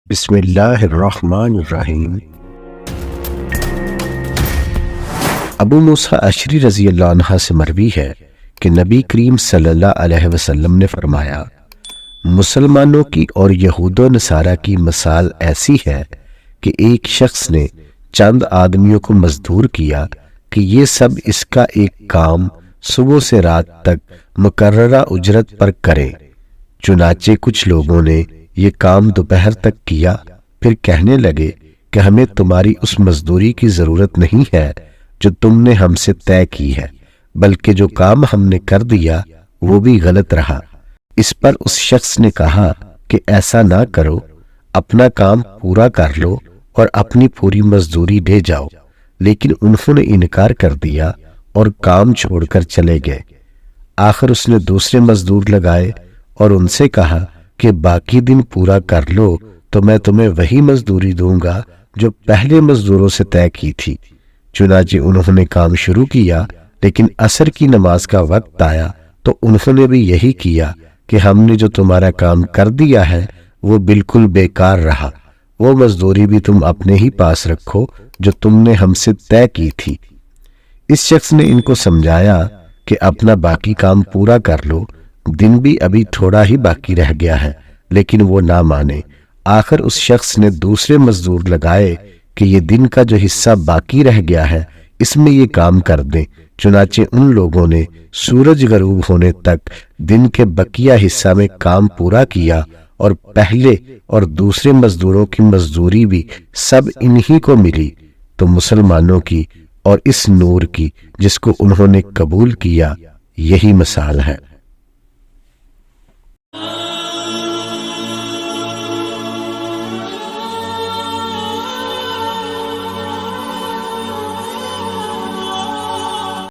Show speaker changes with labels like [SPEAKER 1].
[SPEAKER 1] بسم اللہ الرحمن الرحیم۔ ابو موسیٰ اشعری رضی اللہ عنہ سے مروی ہے کہ نبی کریم صلی اللہ علیہ وسلم نے فرمایا، مسلمانوں کی اور یہود و نصارہ کی مثال ایسی ہے کہ ایک شخص نے چند آدمیوں کو مزدور کیا کہ یہ سب اس کا ایک کام صبح سے رات تک مقررہ اجرت پر کریں۔ چنانچہ کچھ لوگوں نے یہ کام دوپہر تک کیا، پھر کہنے لگے کہ ہمیں تمہاری اس مزدوری کی ضرورت نہیں ہے جو تم نے ہم سے طے کی ہے، بلکہ جو کام ہم نے کر دیا وہ بھی غلط رہا۔ اس پر اس شخص نے کہا کہ ایسا نہ کرو، اپنا کام پورا کر لو اور اپنی پوری مزدوری لے جاؤ، لیکن انہوں نے انکار کر دیا اور کام چھوڑ کر چلے گئے۔ آخر اس نے دوسرے مزدور لگائے اور ان سے کہا کہ باقی دن پورا کر لو تو میں تمہیں وہی مزدوری دوں گا جو پہلے مزدوروں سے طے کی تھی۔ چنانچہ انہوں نے کام شروع کیا، لیکن عصر کی نماز کا وقت آیا تو انہوں نے بھی یہی کیا کہ ہم نے جو تمہارا کام کر دیا ہے وہ بالکل بیکار رہا، وہ مزدوری بھی تم اپنے ہی پاس رکھو جو تم نے ہم سے طے کی تھی۔ اس شخص نے ان کو سمجھایا کہ اپنا باقی کام پورا کر لو، دن بھی ابھی تھوڑا ہی باقی رہ گیا ہے، لیکن وہ نہ مانے۔ آخر اس شخص نے دوسرے مزدور لگائے کہ یہ دن کا جو حصہ باقی رہ گیا ہے اس میں یہ کام کر دیں۔ چنانچہ ان لوگوں نے سورج غروب ہونے تک دن کے بقیہ حصہ میں کام پورا کیا اور پہلے اور دوسرے مزدوروں کی مزدوری بھی سب انہی کو ملی۔ تو مسلمانوں کی اور اس نور کی جس کو انہوں نے قبول کیا یہی مثال ہے۔